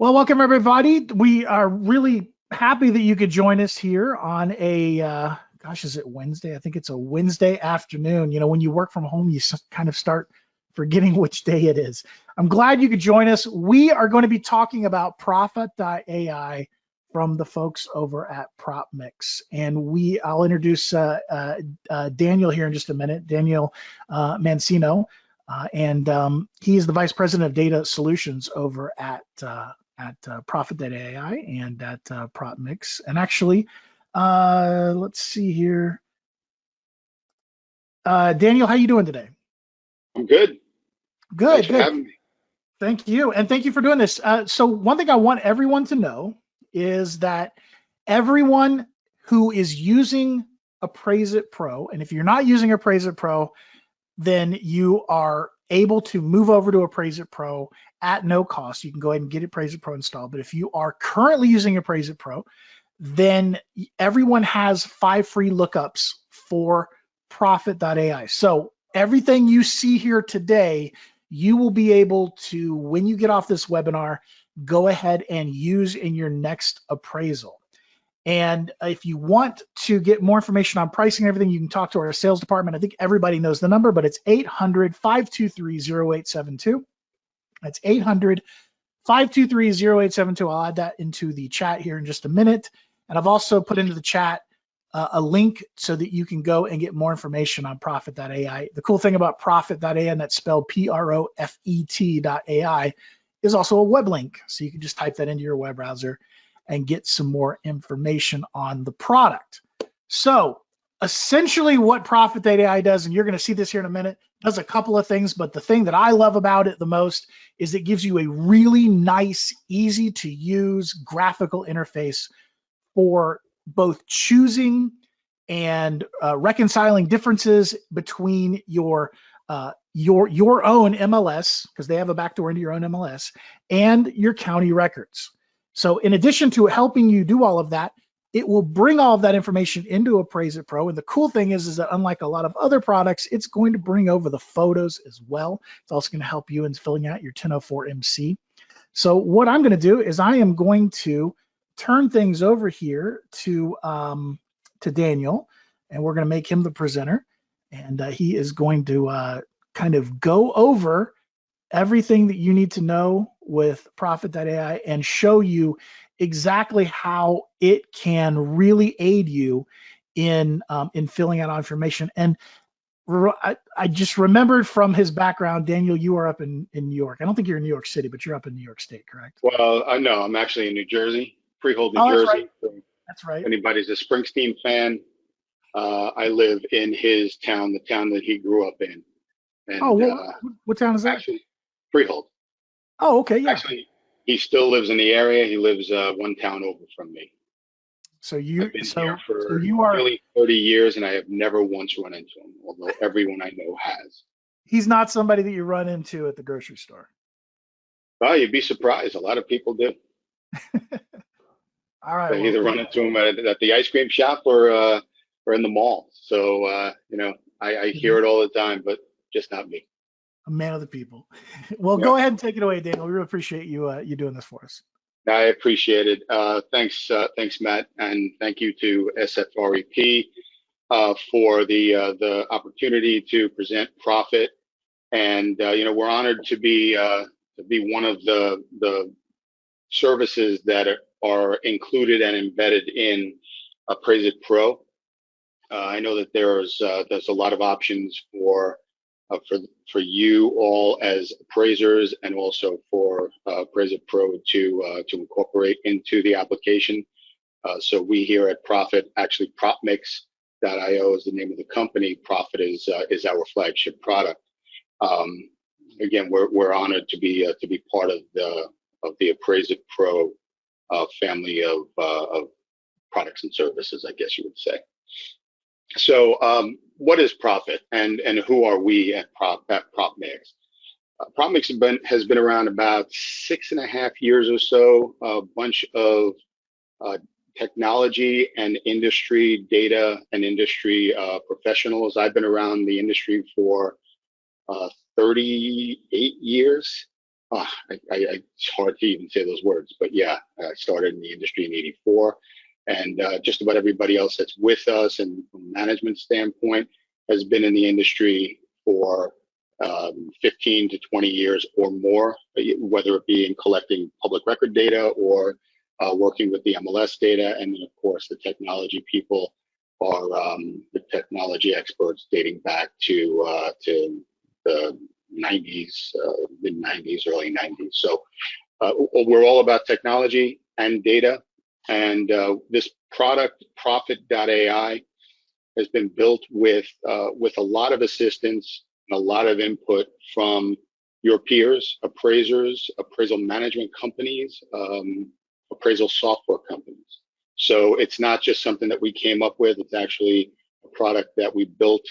Well, welcome everybody. We are really happy that you could join us here on a, gosh, is it Wednesday? I think it's a Wednesday afternoon. You know, when you work from home, you kind of start forgetting which day it is. I'm glad you could join us. We are going to be talking about Profet.ai from the folks over at PropMix. And I'll introduce Daniel here in just a minute, Daniel Mancino. And he is the Vice President of Data Solutions over at Profet.ai and at PropMix. And actually, let's see here. Daniel, how you doing today? I'm good. Good, Thanks for good. having me. Thank you, and thank you for doing this. So one thing I want everyone to know is that everyone who is using Appraise-It Pro, and if you're not using Appraise-It Pro, then you are able to move over to Appraise-It Pro at no cost. You can go ahead and get Appraise-It Pro installed. But if you are currently using Appraise-It Pro, then everyone has 5 free lookups for Profet.ai. So everything you see here today, you will be able to, when you get off this webinar, go ahead and use in your next appraisal. And if you want to get more information on pricing and everything, you can talk to our sales department. I think everybody knows the number, but it's 800-523-0872. That's 800-523-0872. I'll add that into the chat here in just a minute. And I've also put into the chat a link so that you can go and get more information on Profet.ai. The cool thing about Profet.ai, and that's spelled Profet.ai, is also a web link. So you can just type that into your web browser and get some more information on the product. So essentially what Profet.ai does, and you're going to see this here in a minute, does a couple of things, but the thing that I love about it the most is it gives you a really nice, easy to use graphical interface for both choosing and reconciling differences between your own MLS, because they have a backdoor into your own MLS, and your county records. So in addition to helping you do all of that, it will bring all of that information into Appraise-It Pro. And the cool thing is that unlike a lot of other products, it's going to bring over the photos as well. It's also going to help you in filling out your 1004 MC. So what I'm going to do is I am going to turn things over here to Daniel, and we're going to make him the presenter. And he is going to kind of go over everything that you need to know with Profet.ai and show you exactly how it can really aid you in filling out information. And I just remembered from his background, Daniel, you are up in New York. I don't think you're in New York City, but you're up in New York State, correct? Well, no, I'm actually in New Jersey, Freehold, New Oh, that's Jersey. right. So That's right. if anybody's a Springsteen fan, I live in his town, the town that he grew up in. And Oh, what town is that? actually, Freehold. Oh, okay, yeah. Actually, he still lives in the area. He lives one town over from me. So I've you, been so here for you are. nearly 30 years, and I have never once run into him, although everyone I know has. He's not somebody that you run into at the grocery store. Well, you'd be surprised. A lot of people do. All right. They either run into him at the ice cream shop or in the mall. So I hear it all the time, but just not me. A man of the people. Well, Yeah. go ahead and take it away, Daniel. We really appreciate you doing this for us. I appreciate it. Thanks, Matt, and thank you to SFREP for the opportunity to present Profit. And we're honored to be one of the services that are included and embedded in Appraise-It Pro. I know that there's a lot of options for you all as appraisers, and also for Appraise-It Pro to incorporate into the application. So we here at Profit, actually PropMix.io is the name of the company. Profit is our flagship product. Again, we're honored to be part of the Appraise-It Pro family of products and services, I guess you would say. So what is Profit, and who are we at PropMix? PropMix has been around about 6.5 years or so. A bunch of technology and industry data and industry professionals. I've been around the industry for 38 years. it's hard to even say those words, but yeah, I started in the industry in '84, and just about everybody else that's with us and from a management standpoint has been in the industry for 15 to 20 years or more, whether it be in collecting public record data or working with the MLS data. And then, of course, the technology people are the technology experts dating back to the 90s, mid 90s, early 90s. So we're all about technology and data. And this product, Profet.ai, has been built with a lot of assistance and a lot of input from your peers, appraisers, appraisal management companies, appraisal software companies. So it's not just something that we came up with. It's actually a product that we built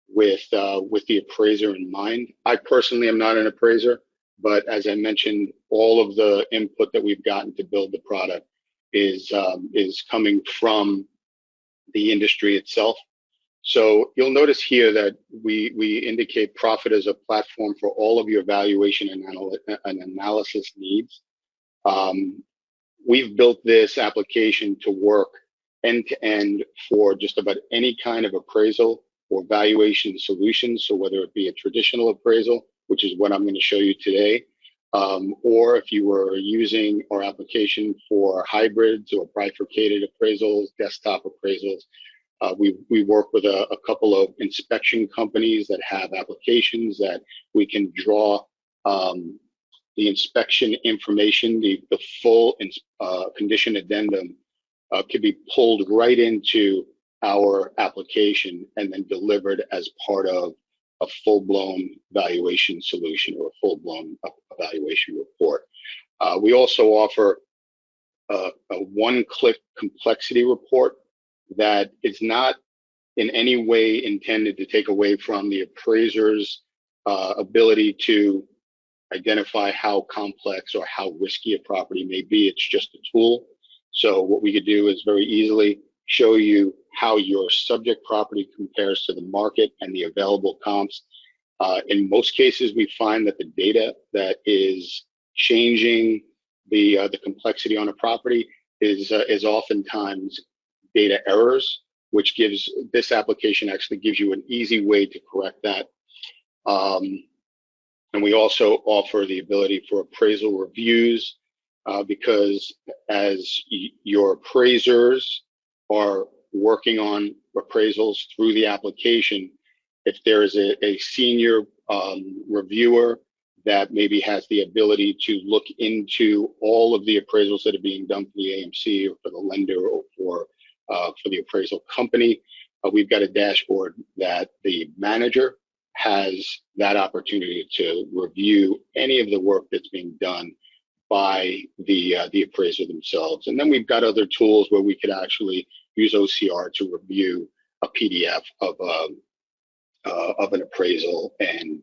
with the appraiser in mind. I personally am not an appraiser, but as I mentioned, all of the input that we've gotten to build the product is coming from the industry itself. So you'll notice here that we indicate Profit as a platform for all of your valuation and analysis needs. We've built this application to work end to end for just about any kind of appraisal or valuation solutions. So whether it be a traditional appraisal, which is what I'm going to show you today, or if you were using our application for hybrids or bifurcated appraisals, desktop appraisals, we work with a couple of inspection companies that have applications that we can draw the inspection information, the full condition addendum could be pulled right into our application and then delivered as part of a full-blown valuation solution or a full-blown evaluation report. We also offer a one-click complexity report that is not in any way intended to take away from the appraiser's ability to identify how complex or how risky a property may be. It's just a tool. So what we could do is very easily show you how your subject property compares to the market and the available comps. In most cases, we find that the data that is changing the complexity on a property is oftentimes data errors, which gives this application actually gives you an easy way to correct that. And we also offer the ability for appraisal reviews because as your appraisers are working on appraisals through the application, if there is a senior reviewer that maybe has the ability to look into all of the appraisals that are being done for the AMC or for the lender or for the appraisal company, we've got a dashboard that the manager has that opportunity to review any of the work that's being done by the appraiser themselves. And then we've got other tools where we could actually use OCR to review a PDF of an appraisal and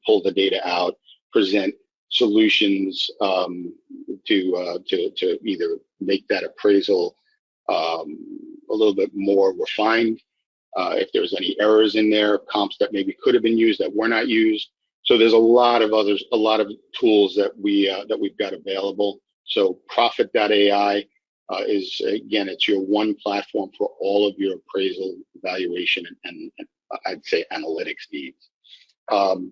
pull the data out, present solutions to either make that appraisal a little bit more refined. If there's any errors in there, comps that maybe could have been used that were not used. So there's a lot of tools that we've got available. So Profet.ai is, again, it's your one platform for all of your appraisal, evaluation, and I'd say analytics needs.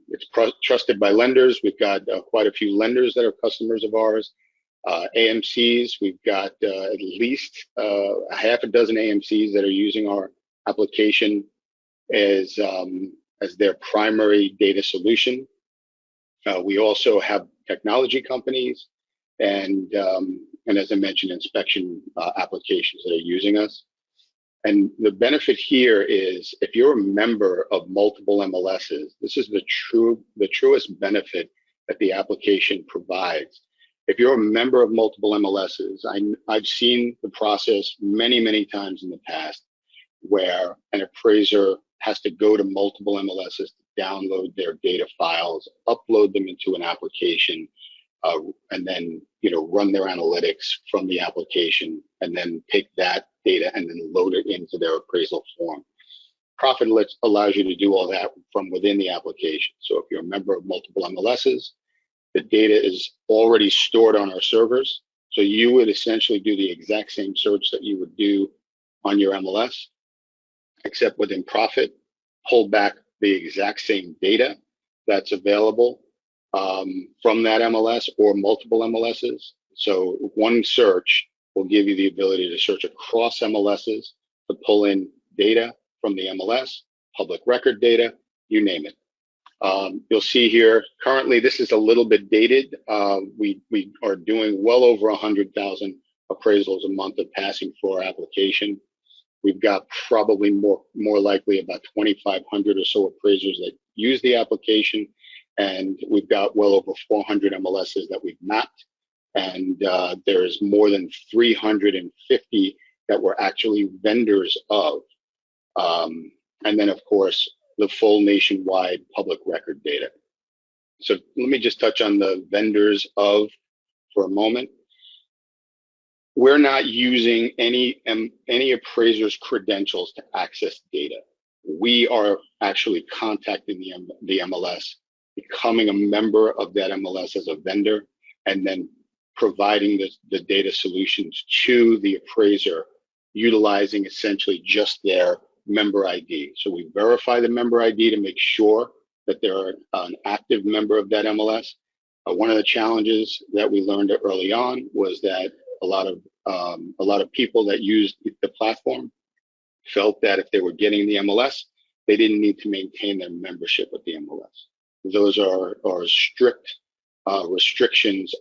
It's trusted by lenders. We've got quite a few lenders that are customers of ours. AMCs, we've got at least a half a dozen AMCs that are using our application as their primary data solution. We also have technology companies and as I mentioned, inspection applications that are using us. And the benefit here is if you're a member of multiple MLSs, this is the truest benefit that the application provides. If you're a member of multiple MLSs, I've seen the process many, many times in the past where an appraiser has to go to multiple MLSs to download their data files, upload them into an application, and then run their analytics from the application, and then take that data and then load it into their appraisal form. Profit allows you to do all that from within the application. So if you're a member of multiple MLSs, The data is already stored on our servers. So you would essentially do the exact same search that you would do on your MLS, except within Profit, pull back the exact same data that's available from that MLS or multiple MLSs. So one search will give you the ability to search across MLSs to pull in data from the MLS, public record data, you name it. You'll see here, currently this is a little bit dated. We are doing well over 100,000 appraisals a month of passing for our application. We've got probably more likely about 2,500 or so appraisers that use the application, and we've got well over 400 MLSs that we've mapped, and there's more than 350 that we're actually vendors of. And then, of course, the full nationwide public record data. So let me just touch on the vendors of for a moment. We're not using any appraiser's credentials to access data. We are actually contacting the MLS, becoming a member of that MLS as a vendor, and then providing the data solutions to the appraiser, utilizing essentially just their member ID. So we verify the member ID to make sure that they're an active member of that MLS. One of the challenges that we learned early on was that a lot of people that used the platform felt that if they were getting the MLS, they didn't need to maintain their membership with the MLS. Those are strict restrictions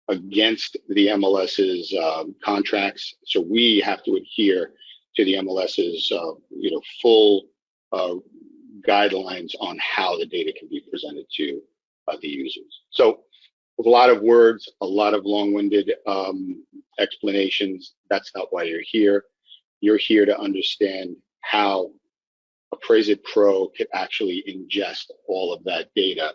against the MLS's contracts. So we have to adhere to the MLS's full guidelines on how the data can be presented to the users. So with a lot of words, a lot of long-winded explanations, that's not why you're here. You're here to understand how Appraise-It Pro could actually ingest all of that data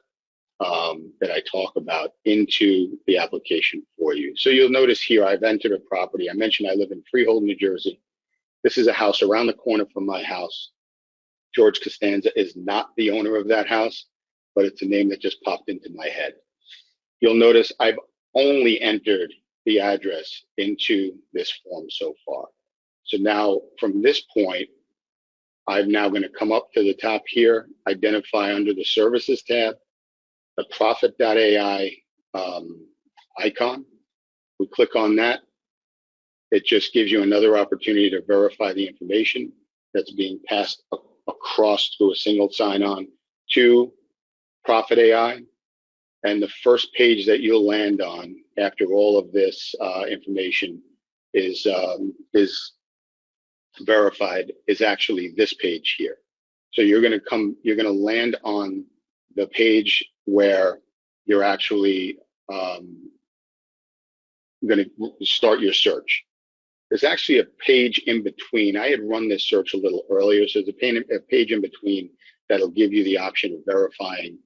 that I talk about into the application for you. So you'll notice here I've entered a property. I mentioned I live in Freehold, New Jersey. This is a house around the corner from my house. George Costanza is not the owner of that house, but it's a name that just popped into my head. You'll notice I've only entered the address into this form so far. So now from this point, I'm now going to come up to the top here, identify under the Services tab, the Profet.ai icon. We click on that. It just gives you another opportunity to verify the information that's being passed across through a single sign-on to Profet.ai. And the first page that you'll land on after all of this information is verified is actually this page here. So you're going to land on the page where you're actually going to start your search. There's actually a page in between. I had run this search a little earlier, so there's a page in between that'll give you the option of verifying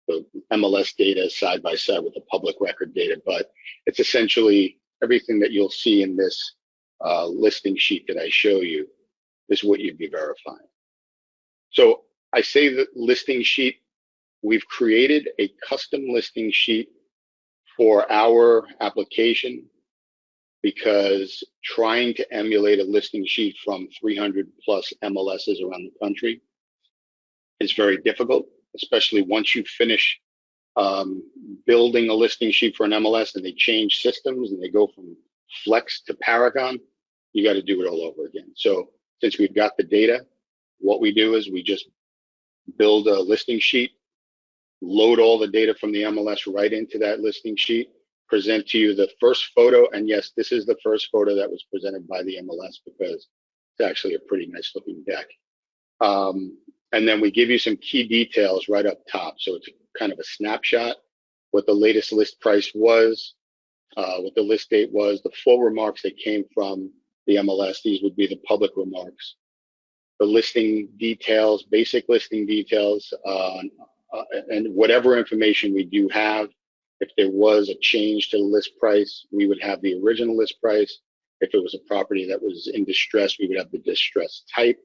the MLS data side by side with the public record data, but it's essentially everything that you'll see in this listing sheet that I show you is what you'd be verifying. So I say the listing sheet, we've created a custom listing sheet for our application because trying to emulate a listing sheet from 300 plus MLSs around the country is very difficult, especially once you finish building a listing sheet for an MLS and they change systems and they go from Flex to Paragon, you got to do it all over again. So since we've got the data, what we do is we just build a listing sheet, load all the data from the MLS right into that listing sheet, present to you the first photo. And yes, this is the first photo that was presented by the MLS because it's actually a pretty nice looking deck. And then we give you some key details right up top. So it's kind of a snapshot, what the latest list price was, what the list date was, the full remarks that came from the MLS. These would be the public remarks, the listing details, basic listing details, and whatever information we do have. If there was a change to the list price, we would have the original list price. If it was a property that was in distress, we would have the distress type.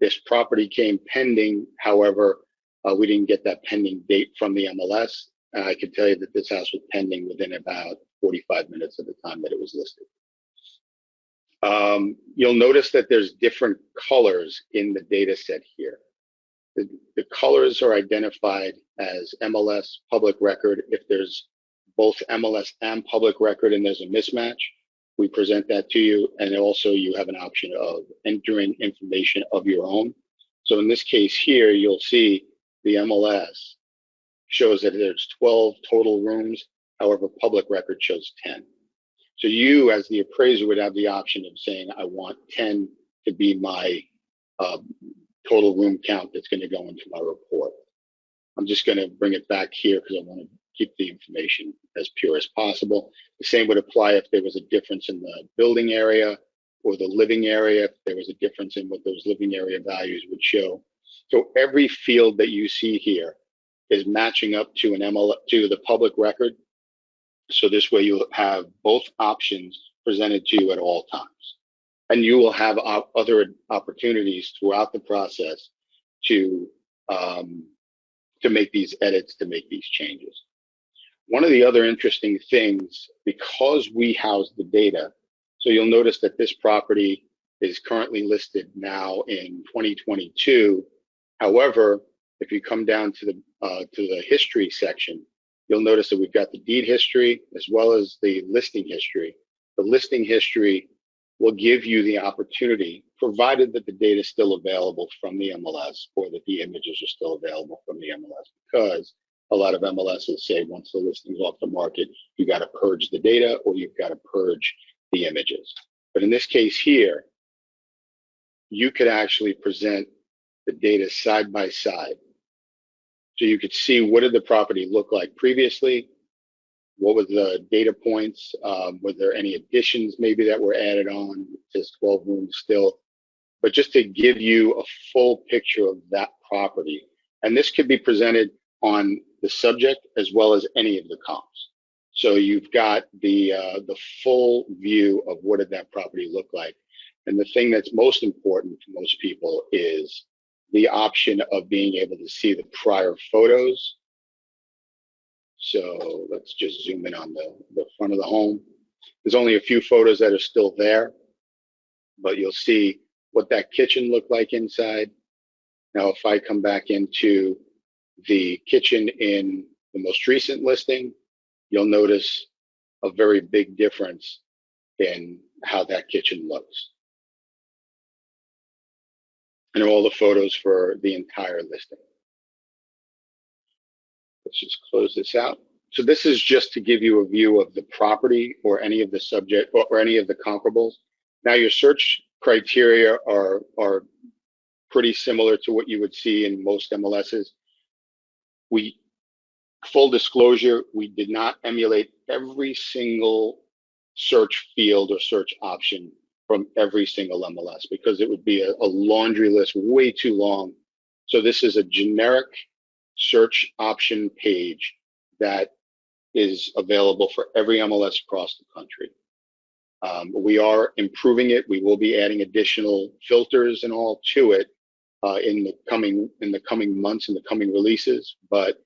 This property came pending. However, We didn't get that pending date from the MLS. And I can tell you that this house was pending within about 45 minutes of the time that it was listed. You'll notice that there's different colors in the data set here. The colors are identified as MLS, public record. If there's both MLS and public record and there's a mismatch, we present that to you. And also you have an option of entering information of your own. So in this case here, you'll see the MLS shows that there's 12 total rooms. However, public record shows 10. So you, as the appraiser, would have the option of saying, I want 10 to be my total room count that's going to go into my report. I'm just going to bring it back here because I want to keep the information as pure as possible. The same would apply if there was a difference in the building area or the living area, if there was a difference in what those living area values would show. So every field that you see here is matching up to to the public record. So this way you'll have both options presented to you at all times. And you will have other opportunities throughout the process to make these edits, to make these changes. One of the other interesting things, because we house the data, so you'll notice that this property is currently listed now in 2022. However, if you come down to the history section, you'll notice that we've got the deed history as well as the listing history. The listing history will give you the opportunity, provided that the data is still available from the MLS or that the images are still available from the MLS, because a lot of MLSs say once the listing's off the market, you got to purge the data or you've got to purge the images. But in this case here, you could actually present the data side by side. So you could see, what did the property look like previously? What were the data points? Were there any additions maybe that were added on? Just 12 rooms still. But just to give you a full picture of that property. And this could be presented on the subject as well as any of the comps. So you've got the full view of what did that property look like. And the thing that's most important to most people is the option of being able to see the prior photos. So let's just zoom in on the front of the home. There's only a few photos that are still there, but you'll see what that kitchen looked like inside. Now, if I come back into the kitchen in the most recent listing, you'll notice a very big difference in how that kitchen looks. And all the photos for the entire listing. Let's just close this out. So this is just to give you a view of the property or any of the subject or any of the comparables. Now your search criteria are pretty similar to what you would see in most MLSs. Full disclosure, we did not emulate every single search field or search option from every single MLS because it would be a laundry list way too long. So this is a generic search option page that is available for every MLS across the country. We are improving it. We will be adding additional filters and all to it in the coming months, in the coming releases. But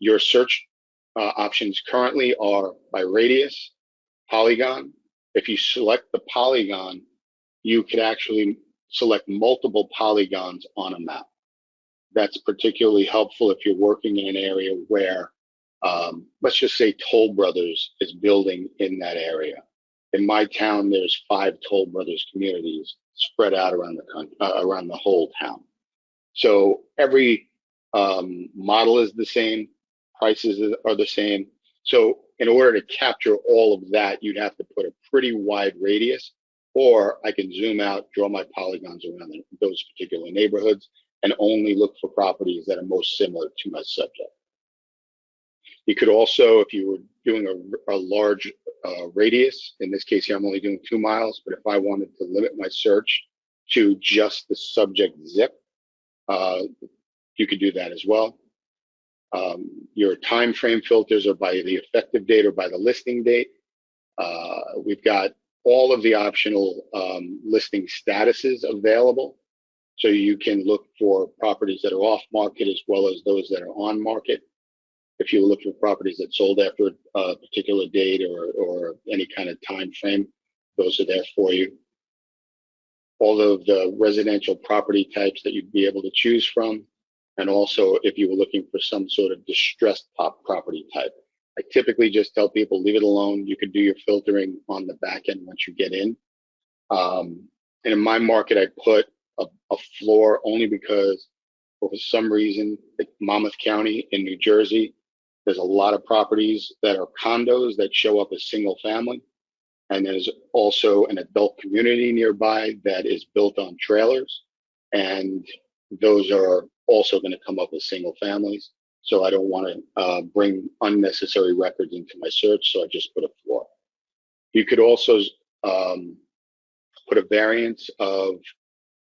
your search options currently are by radius, polygon. If you select the polygon, you could actually select multiple polygons on a map. That's particularly helpful if you're working in an area where, let's just say Toll Brothers is building in that area. In my town, there's 5 Toll Brothers communities spread out around the country, around the whole town. So every model is the same, prices are the same. So in order to capture all of that, you'd have to put a pretty wide radius, or I can zoom out, draw my polygons around those particular neighborhoods, and only look for properties that are most similar to my subject. You could also, if you were doing a large radius, in this case here I'm only doing 2 miles, but if I wanted to limit my search to just the subject zip, you could do that as well. Your time frame filters are by the effective date or by the listing date. We've got all of the optional listing statuses available. So you can look for properties that are off market as well as those that are on market. If you look for properties that sold after a particular date or any kind of time frame, those are there for you. All of the residential property types that you'd be able to choose from, and also if you were looking for some sort of distressed property type. I typically just tell people leave it alone. You can do your filtering on the back end once you get in. And in my market, I put a floor only because for some reason, like Monmouth County in New Jersey, there's a lot of properties that are condos that show up as single family. And there's also an adult community nearby that is built on trailers. And those are also going to come up as single families. So I don't want to bring unnecessary records into my search. So I just put a floor. You could also put a variance of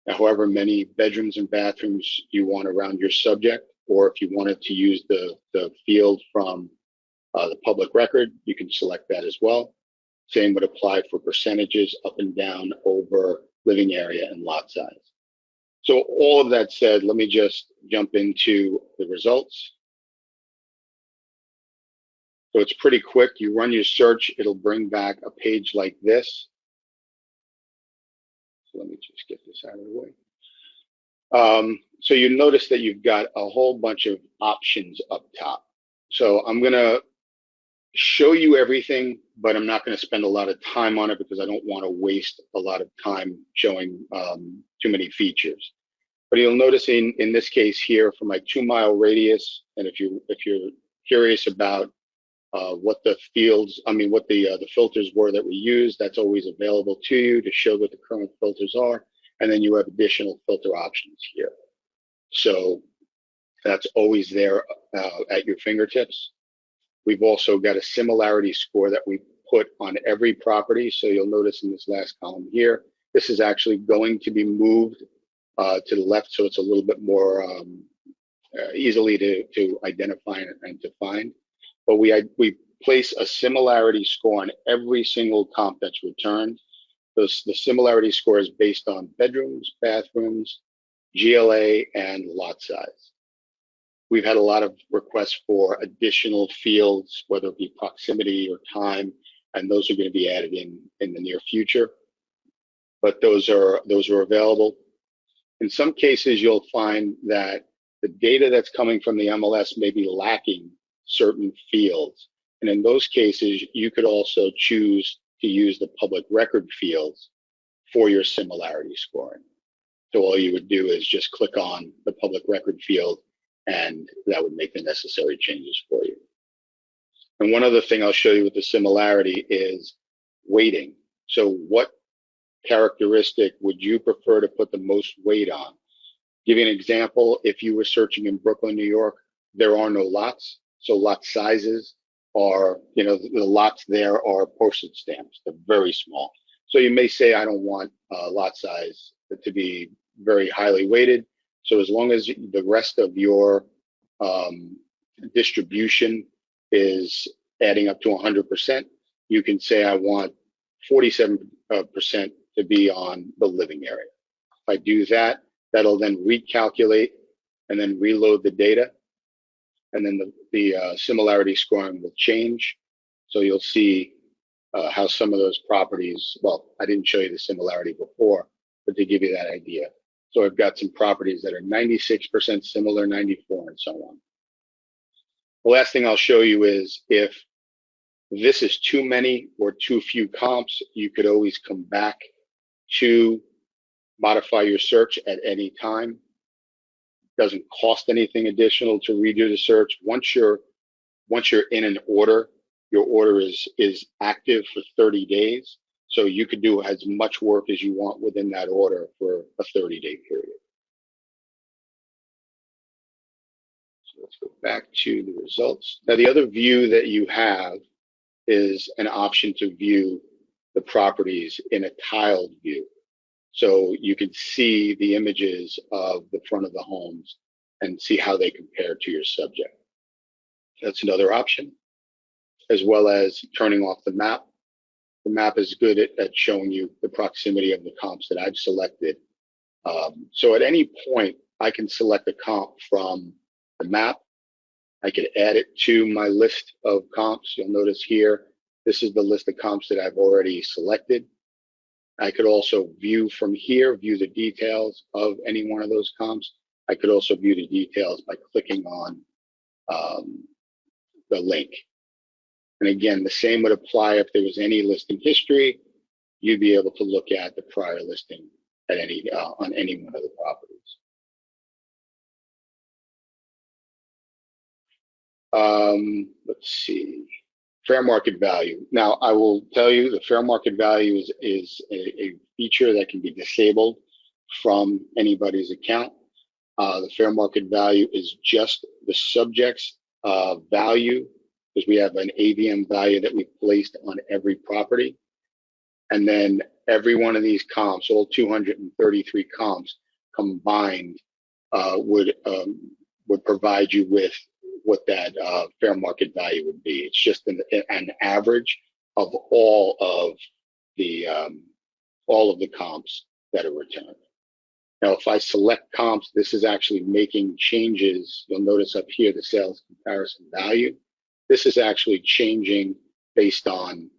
however many bedrooms and bathrooms you want around your subject, or if you wanted to use the field from the public record, you can select that as well. Same would apply for percentages up and down over living area and lot size. So all of that said, let me just jump into the results. So it's pretty quick. You run your search, it'll bring back a page like this. So let me just get this out of the way. So you notice that you've got a whole bunch of options up top. So I'm going to show you everything, but I'm not going to spend a lot of time on it because I don't want to waste a lot of time showing too many features. But you'll notice in this case here for my 2-mile radius, and if you're curious about what the fields, what the filters were that we used, that's always available to you to show what the current filters are. And then you have additional filter options here. So that's always there at your fingertips. We've also got a similarity score that we put on every property. So you'll notice in this last column here, this is actually going to be moved to the left, so it's a little bit more easily to identify and to find. But we place a similarity score on every single comp that's returned. The similarity score is based on bedrooms, bathrooms, GLA, and lot size. We've had a lot of requests for additional fields, whether it be proximity or time, and those are going to be added in the near future. But those are available. In some cases, you'll find that the data that's coming from the MLS may be lacking certain fields. And in those cases, you could also choose to use the public record fields for your similarity scoring. So all you would do is just click on the public record field, and that would make the necessary changes for you. And one other thing I'll show you with the similarity is weighting. So what characteristic would you prefer to put the most weight on? Give you an example. If you were searching in Brooklyn, New York, there are no lots. So lot sizes are, the lots there are postage stamps. They're very small. So you may say, I don't want lot size to be very highly weighted. So as long as the rest of your distribution is adding up to 100%, you can say I want 47% to be on the living area. If I do that, that'll then recalculate and then reload the data. And then the similarity scoring will change. So you'll see how some of those properties, well, I didn't show you the similarity before, but to give you that idea. So I've got some properties that are 96% similar, 94, and so on. The last thing I'll show you is if this is too many or too few comps, you could always come back to modify your search at any time. Doesn't cost anything additional to redo the search. Once you're in an order, your order is active for 30 days. So you could do as much work as you want within that order for a 30-day period. So let's go back to the results. Now, the other view that you have is an option to view the properties in a tiled view. So you can see the images of the front of the homes and see how they compare to your subject. That's another option, as well as turning off the map. The map is good at showing you the proximity of the comps that I've selected So at any point, I can select a comp from the map. I could add it to my list of comps. You'll notice here, this is the list of comps that I've already selected. I could also view from here, view the details of any one of those comps. I could also view the details by clicking on the link. And again, the same would apply if there was any listing history. You'd be able to look at the prior listing at any on any one of the properties. Let's see, fair market value. Now, I will tell you the fair market value is a feature that can be disabled from anybody's account. The fair market value is just the subject's value, because we have an AVM value that we've placed on every property. And then every one of these comps, all 233 comps combined, would provide you with what that fair market value would be. It's just an average of all of the comps that are returned. Now, if I select comps, this is actually making changes. You'll notice up here the sales comparison value. This is actually changing based on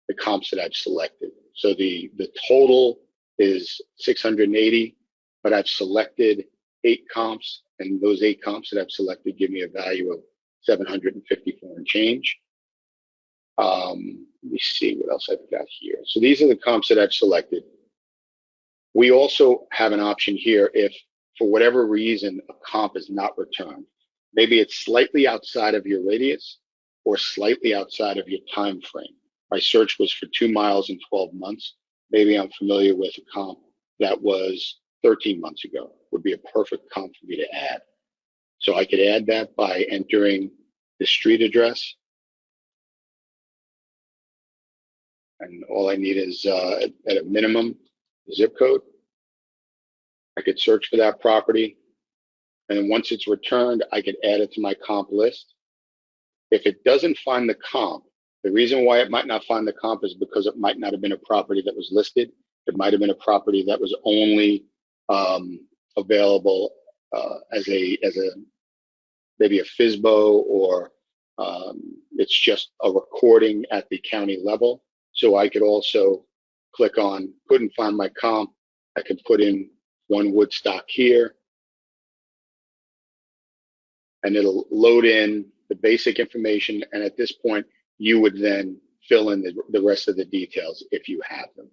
the comps that I've selected. So the total is 680, but I've selected 8 comps, and those 8 comps that I've selected give me a value of 754 and change. Let me see what else I've got here. So these are the comps that I've selected. We also have an option here if, for whatever reason, a comp is not returned. Maybe it's slightly outside of your radius or slightly outside of your time frame. My search was for 2 miles in 12 months. Maybe I'm familiar with a comp that was 13 months ago. Would be a perfect comp for me to add. So I could add that by entering the street address. And all I need is, at a minimum, zip code. I could search for that property. And then once it's returned, I could add it to my comp list. If it doesn't find the comp, the reason why it might not find the comp is because it might not have been a property that was listed. It might have been a property that was only available as maybe a FSBO, or it's just a recording at the county level. So I could also click on couldn't find my comp. I could put in one Woodstock here, and it'll load in the basic information. And at this point, you would then fill in the rest of the details if you have them.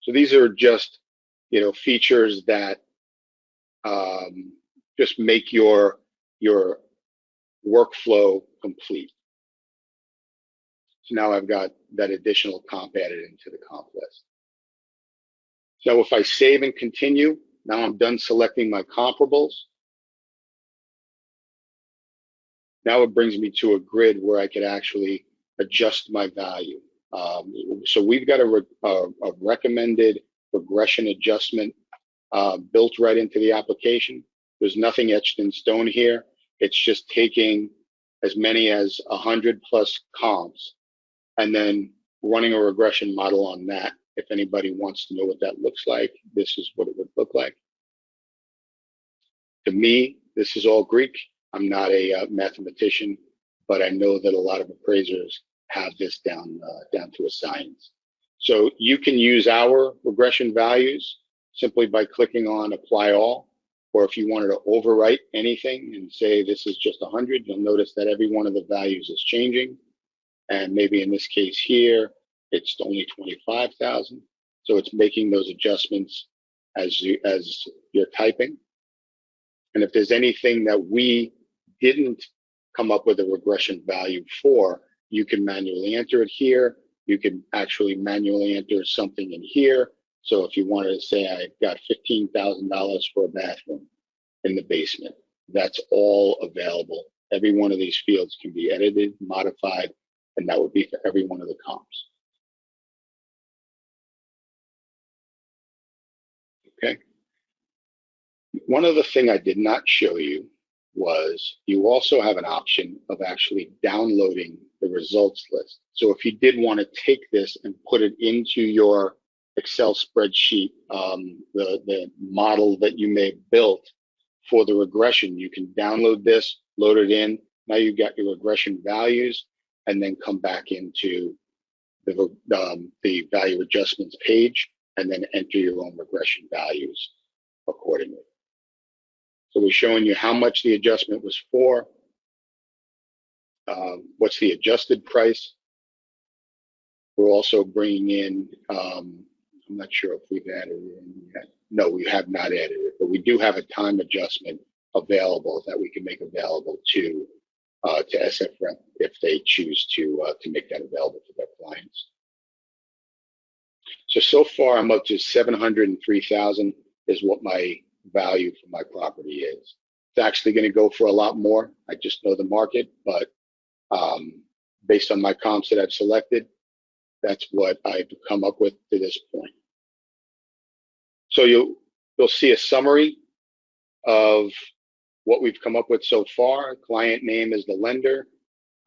So these are just, features that just make your workflow complete. So now I've got that additional comp added into the comp list. So if I save and continue, now I'm done selecting my comparables. Now it brings me to a grid where I could actually adjust my value. So we've got a recommended regression adjustment built right into the application. There's nothing etched in stone here. It's just taking as many as 100 plus comps and then running a regression model on that. If anybody wants to know what that looks like, this is what it would look like. To me, this is all Greek. I'm not a mathematician, but I know that a lot of appraisers have this down to a science. So you can use our regression values simply by clicking on Apply All, or if you wanted to overwrite anything and say this is just 100, you'll notice that every one of the values is changing. And maybe in this case here, it's only 25,000. So it's making those adjustments as you're typing. And if there's anything that we didn't come up with a regression value for, you can manually enter it here. You can actually manually enter something in here. So if you wanted to say I got $15,000 for a bathroom in the basement, that's all available. Every one of these fields can be edited, modified, and that would be for every one of the comps. Okay. One other thing I did not show you was you also have an option of actually downloading the results list. So if you did want to take this and put it into your Excel spreadsheet, the model that you may have built for the regression. You can download this, load it in. Now you've got your regression values, and then come back into the value adjustments page, and then enter your own regression values accordingly. So we're showing you how much the adjustment was for, what's the adjusted price. We're also bringing in, I'm not sure if we've added it in yet. No, we have not added it, but we do have a time adjustment available that we can make available to SFREP if they choose to make that available to their clients. So far I'm up to 703,000 is what my value for my property is. It's actually going to go for a lot more. I just know the market, but based on my comps that I've selected, that's what I've come up with to this point. So you'll see a summary of what we've come up with so far. Client name is the lender.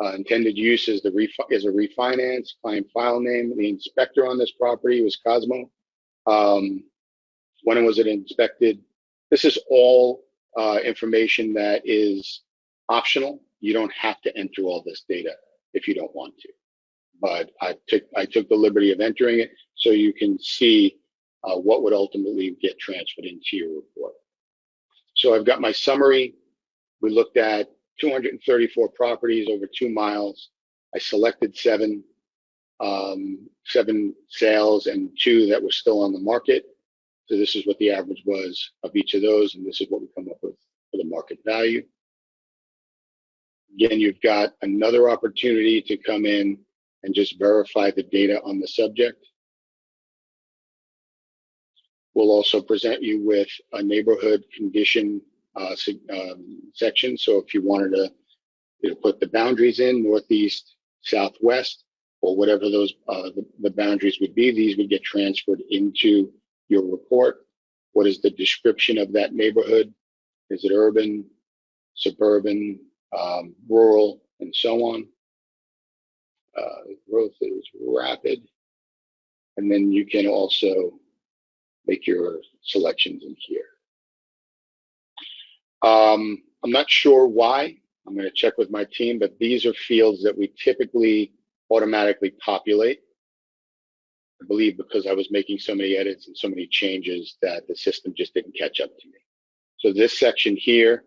Intended use is a refinance. Client file name. The inspector on this property was Cosmo. When was it inspected? This is all information that is optional. You don't have to enter all this data if you don't want to. But I took the liberty of entering it so you can see what would ultimately get transferred into your report. So I've got my summary. We looked at 234 properties over 2 miles. I selected 7 sales and 2 that were still on the market. So this is what the average was of each of those, and this is what we come up with for the market value. Again, you've got another opportunity to come in and just verify the data on the subject. We'll also present you with a neighborhood condition section. So if you wanted to put the boundaries in, northeast, southwest, or whatever those the boundaries would be, these would get transferred into your report. What is the description of that neighborhood? Is it urban, suburban, rural, and so on? Growth is rapid. And then you can also make your selections in here. I'm not sure why. I'm going to check with my team, but these are fields that we typically automatically populate. I believe because I was making so many edits and so many changes that the system just didn't catch up to me. So this section here,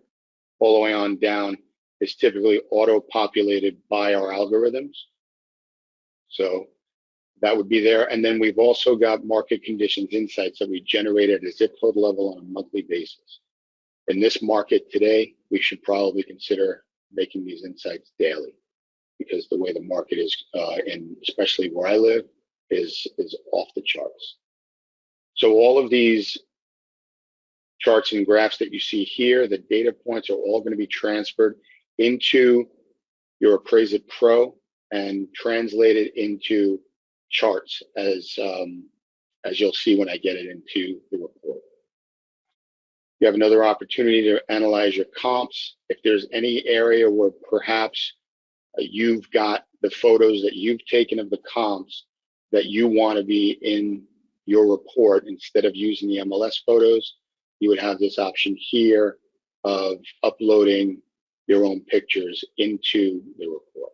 all the way on down, is typically auto-populated by our algorithms. So that would be there. And then we've also got market conditions insights that we generate at a zip code level on a monthly basis. In this market today, we should probably consider making these insights daily, because the way the market is, and especially where I live, is off the charts. So all of these charts and graphs that you see here, the data points are all going to be transferred into your Appraise-It Pro and translated into charts as you'll see when I get it into the report. You have another opportunity to analyze your comps. If there's any area where perhaps you've got the photos that you've taken of the comps that you want to be in your report instead of using the MLS photos, you would have this option here of uploading your own pictures into the report.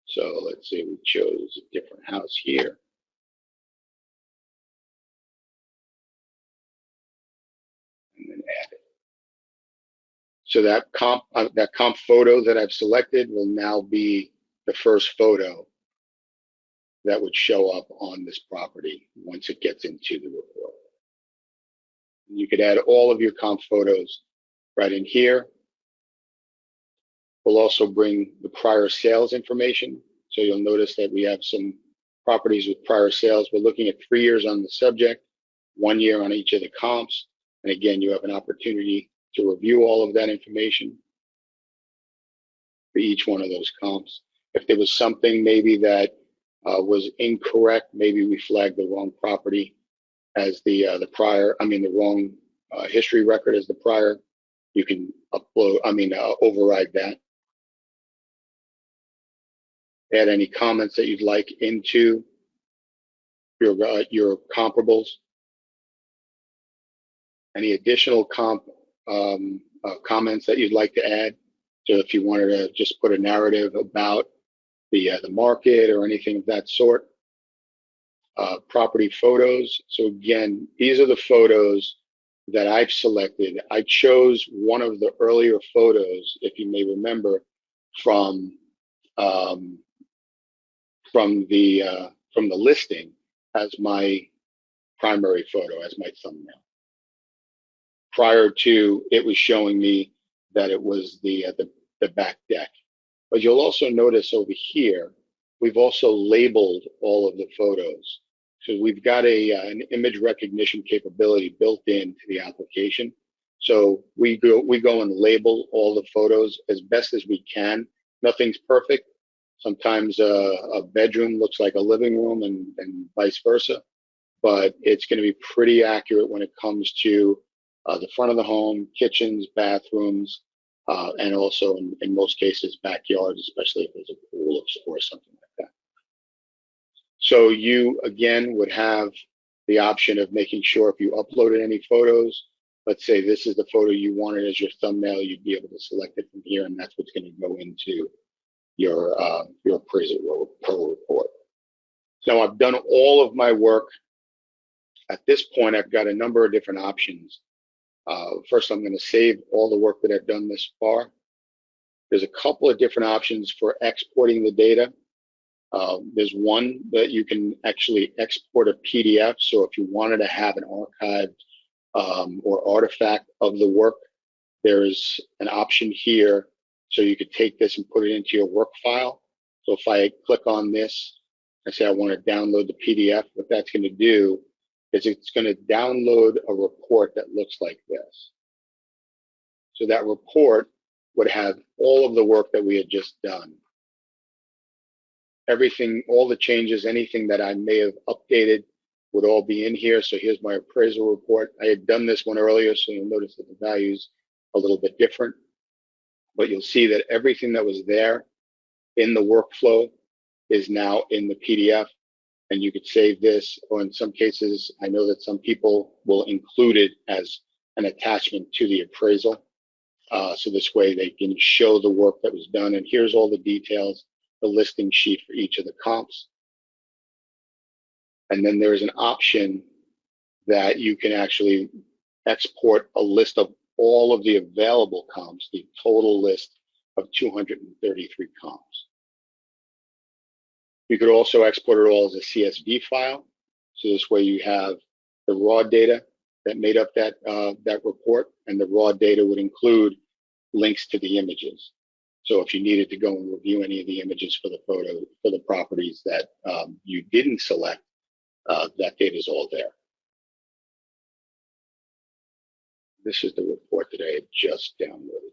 So let's say we chose a different house here. And then add it. So that comp photo that I've selected will now be the first photo that would show up on this property once it gets into the report. You could add all of your comp photos right in here. We'll also bring the prior sales information. So you'll notice that we have some properties with prior sales. We're looking at 3 years on the subject, 1 year on each of the comps. And again, you have an opportunity to review all of that information for each one of those comps. If there was something maybe that was incorrect, maybe we flagged the wrong property as the wrong history record as the prior, you can override that. Add any comments that you'd like into your comparables, any additional comments that you'd like to add. So if you wanted to just put a narrative about the market or anything of that sort. Property photos. So again, these are the photos that I've selected. I chose one of the earlier photos, if you may remember, from the listing as my primary photo, as my thumbnail. Prior to it was showing me that it was the back deck. But you'll also notice over here, we've also labeled all of the photos. So we've got an image recognition capability built into the application. So we go and label all the photos as best as we can. Nothing's perfect. Sometimes a bedroom looks like a living room and vice versa, but it's going to be pretty accurate when it comes to the front of the home, kitchens, bathrooms, and also in most cases backyards, especially if there's a pool or something like that. So you again would have the option of making sure if you uploaded any photos, let's say this is the photo you wanted as your thumbnail, you'd be able to select it from here, and that's what's going to go into your Appraisal Pro report. Now I've done all of my work. At this point, I've got a number of different options. First, I'm going to save all the work that I've done this far. There's a couple of different options for exporting the data. There's one that you can actually export a PDF. So if you wanted to have an archived or artifact of the work, there's an option here. So you could take this and put it into your work file. So if I click on this, I say I want to download the PDF, what that's going to do is it's going to download a report that looks like this. So that report would have all of the work that we had just done. Everything, all the changes, anything that I may have updated would all be in here. So here's my appraisal report. I had done this one earlier, so you'll notice that the value's a little bit different. But you'll see that everything that was there in the workflow is now in the PDF. And you could save this, or in some cases, I know that some people will include it as an attachment to the appraisal. So this way they can show the work that was done. And here's all the details, the listing sheet for each of the comps. And then there's an option that you can actually export a list of all of the available comps, the total list of 233 comps. You could also export it all as a CSV file. So this way you have the raw data that made up that report, and the raw data would include links to the images. So if you needed to go and review any of the images for the photo, for the properties that you didn't select, that data is all there. This is the report that I had just downloaded.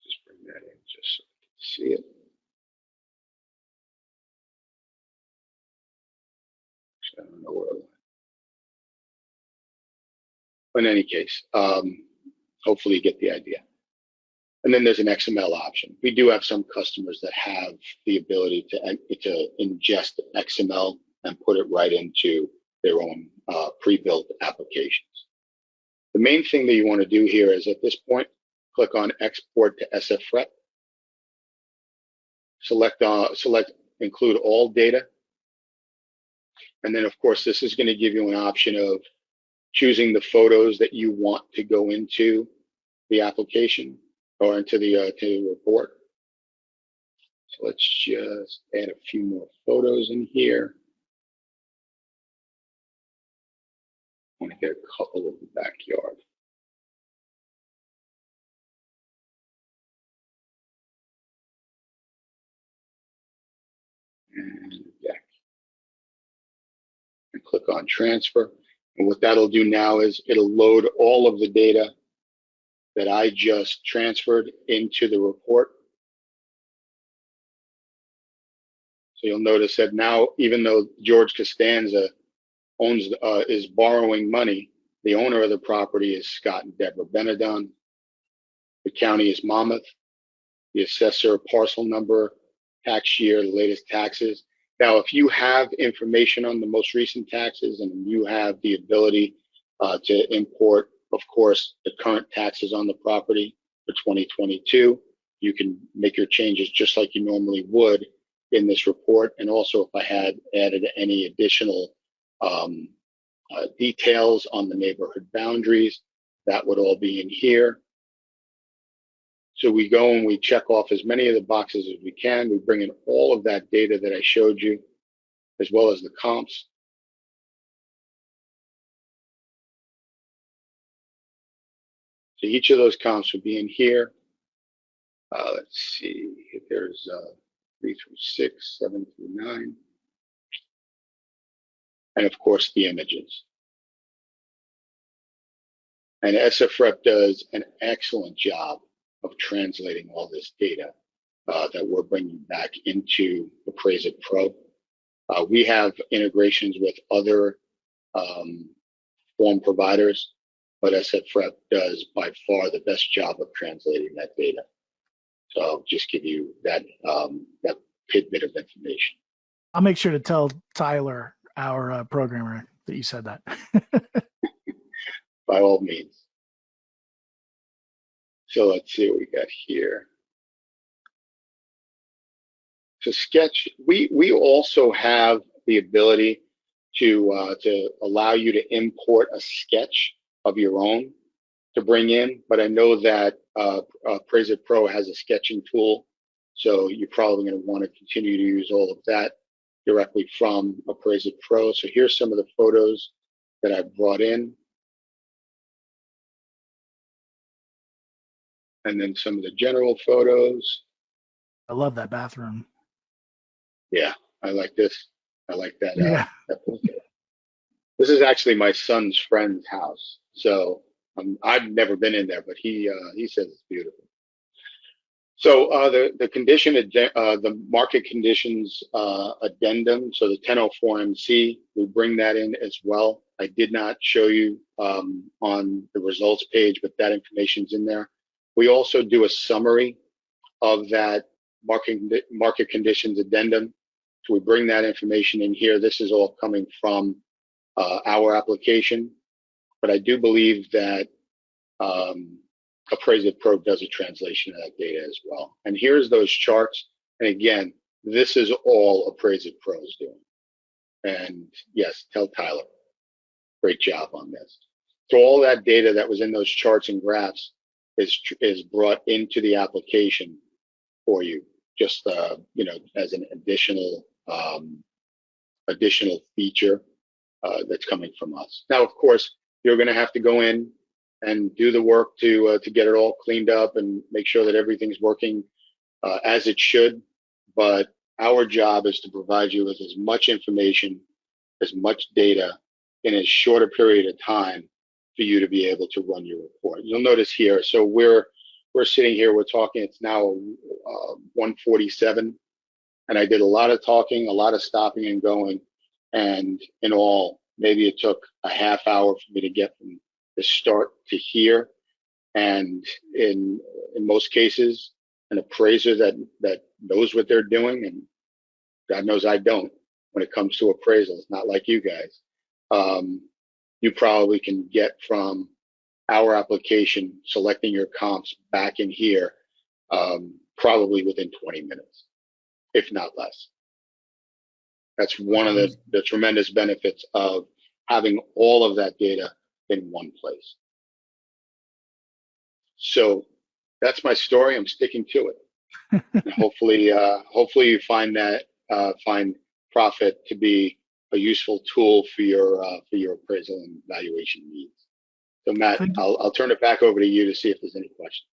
Just bring that in just so you can see it. I don't know where it went. But in any case, hopefully you get the idea. And then there's an XML option. We do have some customers that have the ability to ingest XML and put it right into their own pre-built applications. The main thing that you want to do here is at this point, click on Export to SFREP. Select Include All Data. And then, of course, this is going to give you an option of choosing the photos that you want to go into the application or into the report. So let's just add a few more photos in here. I want to get a couple of the backyard. And deck. And click on Transfer. And what that'll do now is it'll load all of the data that I just transferred into the report. So you'll notice that now, even though George Costanza is borrowing money, the owner of the property is Scott and Deborah Benedon. The county is Monmouth. The assessor, parcel number, tax year, the latest taxes. Now, if you have information on the most recent taxes and you have the ability to import, of course, the current taxes on the property for 2022, you can make your changes just like you normally would in this report. And also, if I had added any additional details on the neighborhood boundaries, that would all be in here. So we go and we check off as many of the boxes as we can. We bring in all of that data that I showed you, as well as the comps. So each of those comps would be in here. Let's see, there's 3 through 6, 7 through 9. And of course, the images. And SFREP does an excellent job of translating all this data that we're bringing back into Appraise-It Pro. We have integrations with other form providers, but SFREP does by far the best job of translating that data. So I'll just give you that that tidbit of information. I'll make sure to tell Tyler, our programmer, that you said that. By all means. So let's see what we got here. So Sketch, we also have the ability to allow you to import a sketch of your own to bring in, but I know that Appraise-It Pro has a sketching tool, so you're probably going to want to continue to use all of that directly from Appraise-It Pro. So here's some of the photos that I brought in, and then some of the general photos. I love that bathroom. Yeah, I like this. I like that. Yeah. This is actually my son's friend's house, so I've never been in there, but he says it's beautiful. So the condition, the market conditions addendum, so the 1004 MC, we bring that in as well. I did not show you on the results page, but that information's in there. We also do a summary of that market conditions addendum. So we bring that information in here. This is all coming from our application, but I do believe that Appraise-It Pro does a translation of that data as well. And here's those charts. And again, this is all Appraise-It Pro is doing. And yes, tell Tyler, great job on this. So all that data that was in those charts and graphs is brought into the application for you, just as an additional feature that's coming from us. Now, of course, you're going to have to go in and do the work to get it all cleaned up and make sure that everything's working as it should. But our job is to provide you with as much information, as much data in as short a period of time for you to be able to run your report. You'll notice here, so we're sitting here, we're talking, it's now 1:47, and I did a lot of talking, a lot of stopping and going, and in all, maybe it took a half hour for me to get from the start to here. And in most cases, an appraiser that knows what they're doing, and God knows I don't when it comes to appraisals, not like you guys, you probably can get from our application, selecting your comps back in here, probably within 20 minutes, if not less. That's one of the tremendous benefits of having all of that data in one place. So that's my story. I'm sticking to it. And hopefully you find Profit to be a useful tool for your appraisal and valuation needs. So Matt, I'll turn it back over to you to see if there's any questions.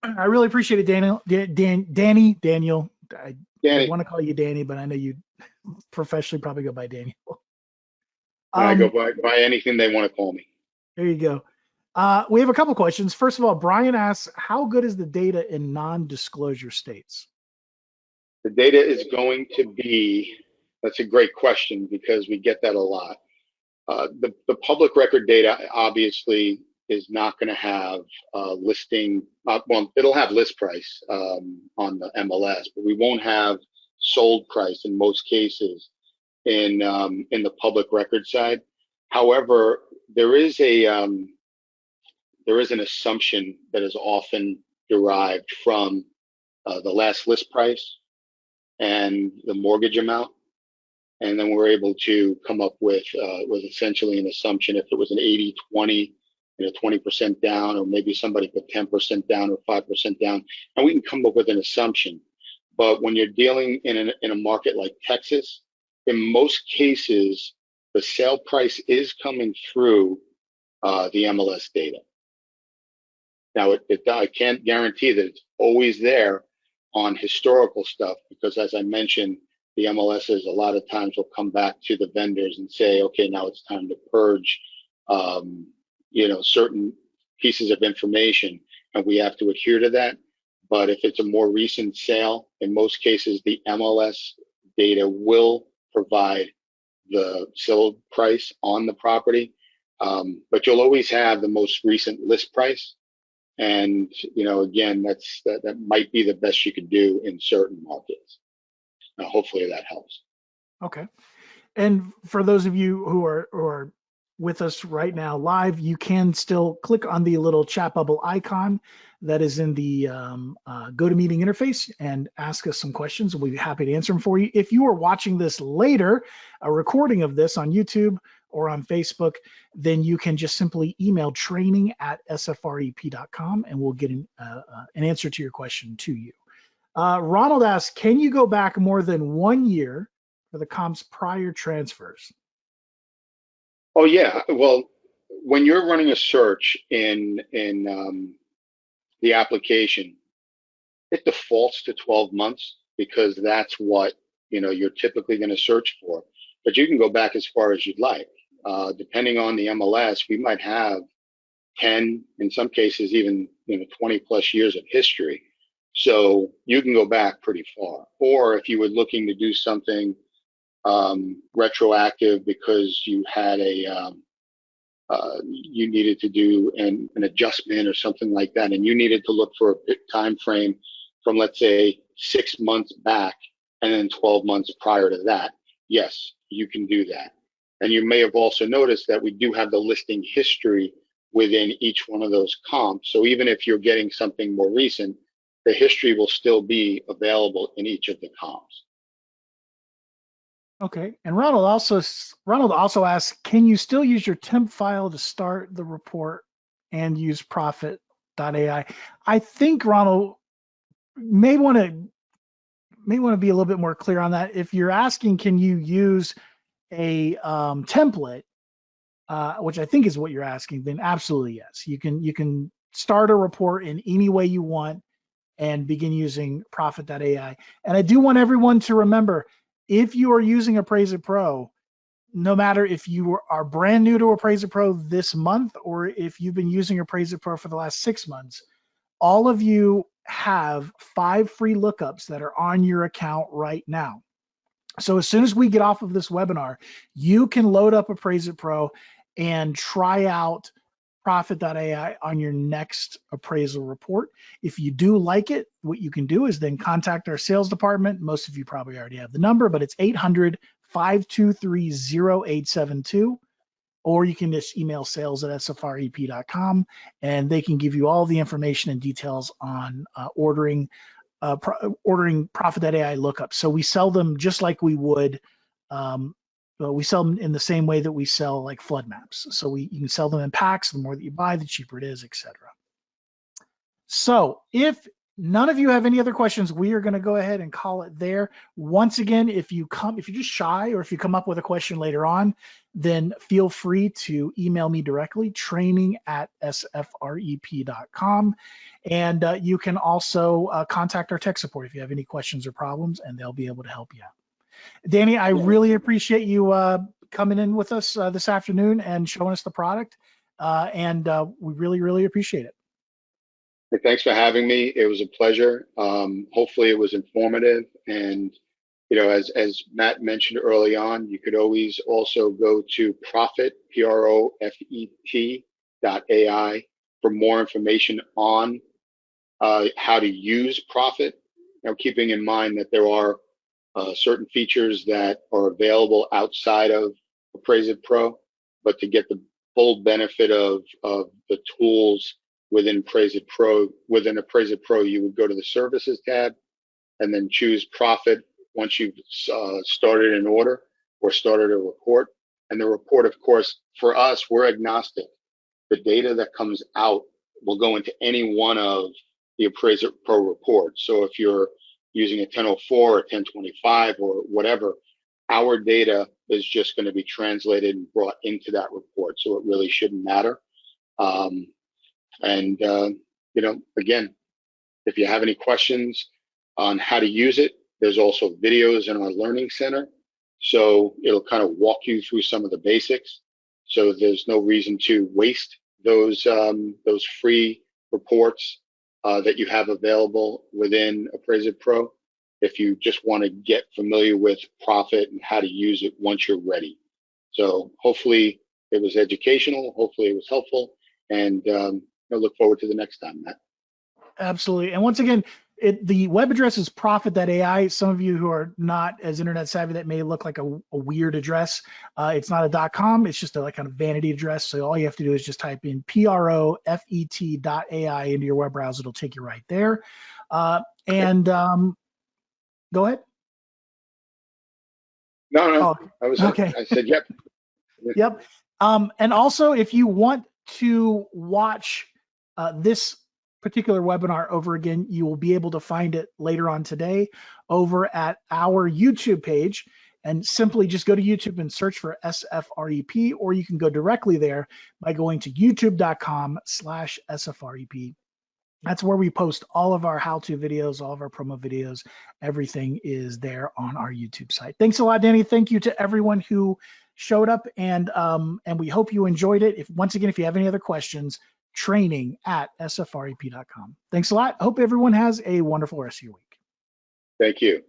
I really appreciate it, Daniel. Daniel. I want to call you Danny, but I know you professionally probably go by Daniel. I go by anything they want to call me. There you go. We have a couple questions. First of all, Brian asks, how good is the data in non-disclosure states? The data is going to be, that's a great question because we get that a lot. The public record data obviously is not going to have listing, well, it'll have list price on the MLS, but we won't have sold price in most cases in the public record side. However, there is an assumption that is often derived from the last list price and the mortgage amount, and then we're able to come up with essentially an assumption. If it was an 80-20, 20% down, or maybe somebody put 10% down or 5% down, and we can come up with an assumption. But when you're dealing in a market like Texas, in most cases, the sale price is coming through the MLS data. Now, I can't guarantee that it's always there on historical stuff, because as I mentioned, the MLSs a lot of times will come back to the vendors and say, okay, now it's time to purge, certain pieces of information, and we have to adhere to that. But if it's a more recent sale, in most cases, the MLS data will provide the sold price on the property. But you'll always have the most recent list price. And, again, that might be the best you could do in certain markets. Hopefully that helps. Okay. And for those of you who are with us right now live, you can still click on the little chat bubble icon that is in the GoToMeeting interface and ask us some questions. We'll be happy to answer them for you. If you are watching this later, a recording of this on YouTube or on Facebook, then you can just simply email training@sfrep.com and we'll get an answer to your question to you. Ronald asks, can you go back more than 1 year for the comp's prior transfers? Oh yeah, well, when you're running a search in the application, it defaults to 12 months because that's what you're typically going to search for. But you can go back as far as you'd like. Depending on the MLS, we might have 10, in some cases even 20 plus years of history. So you can go back pretty far. Or if you were looking to do something retroactive because you had you needed to do an adjustment or something like that, and you needed to look for a time frame from, let's say, 6 months back and then 12 months prior to that, yes, you can do that. And you may have also noticed that we do have the listing history within each one of those comps. So even if you're getting something more recent, the history will still be available in each of the comps. Okay, and Ronald also asks, can you still use your temp file to start the report and use Profet.ai? I think Ronald may want to be a little bit more clear on that. If you're asking, can you use a template, which I think is what you're asking, then absolutely yes. You can start a report in any way you want and begin using Profet.ai. And I do want everyone to remember, if you are using Appraise-It Pro, no matter if you are brand new to Appraise-It Pro this month or if you've been using Appraise-It Pro for the last 6 months, all of you have 5 free lookups that are on your account right now. So as soon as we get off of this webinar, you can load up Appraise-It Pro and try out Profet.ai on your next appraisal report. If you do like it, what you can do is then contact our sales department. Most of you probably already have the number, but it's 800-523-0872, or you can just email sales@sfrep.com and they can give you all the information and details on ordering Profet.ai lookups. So we sell them just like we would we sell them in the same way that we sell like flood maps. So you can sell them in packs. The more that you buy, the cheaper it is, etc. So if none of you have any other questions, we are going to go ahead and call it there. Once again, if you're just shy or if you come up with a question later on, then feel free to email me directly, training@sfrep.com. And you can also contact our tech support if you have any questions or problems, and they'll be able to help you out. Danny, I really appreciate you coming in with us this afternoon and showing us the product, and we really, really appreciate it. Thanks for having me. It was a pleasure. Hopefully it was informative, and as Matt mentioned early on, you could always also go to Profet, Profet.ai for more information on how to use Profet. Keeping in mind that there are certain features that are available outside of Appraise-It Pro, but to get the full benefit of the tools within Appraise-It Pro, you would go to the Services tab and then choose Profit once you've started an order or started a report. And the report, of course, for us, we're agnostic. The data that comes out will go into any one of the Appraise-It Pro reports. So if you're using a 1004 or 1025 or whatever, our data is just going to be translated and brought into that report. So it really shouldn't matter. You know, again, if you have any questions on how to use it, there's also videos in our Learning Center. So it'll kind of walk you through some of the basics. So there's no reason to waste those free reports that you have available within Appraise-It Pro if you just want to get familiar with Profit and how to use it once you're ready. So hopefully it was educational, hopefully it was helpful, and I look forward to the next time, Matt. Absolutely. And once again, the web address is Profet.ai. Some of you who are not as internet savvy, that may look like a weird address. It's not a .com. It's just a kind of vanity address. So all you have to do is just type in profet.ai into your web browser. It'll take you right there. Go ahead. No. Oh, okay. I said, yep. Yep. And also, if you want to watch this particular webinar over again, you will be able to find it later on today over at our YouTube page, and simply just go to YouTube and search for SFREP, or you can go directly there by going to youtube.com/SFREP. That's where we post all of our how-to videos, all of our promo videos. Everything is there on our YouTube site. Thanks a lot, Danny. Thank you to everyone who showed up, and we hope you enjoyed it. Once again, if you have any other questions, training@sfrep.com. Thanks a lot. Hope everyone has a wonderful rest of your week. Thank you.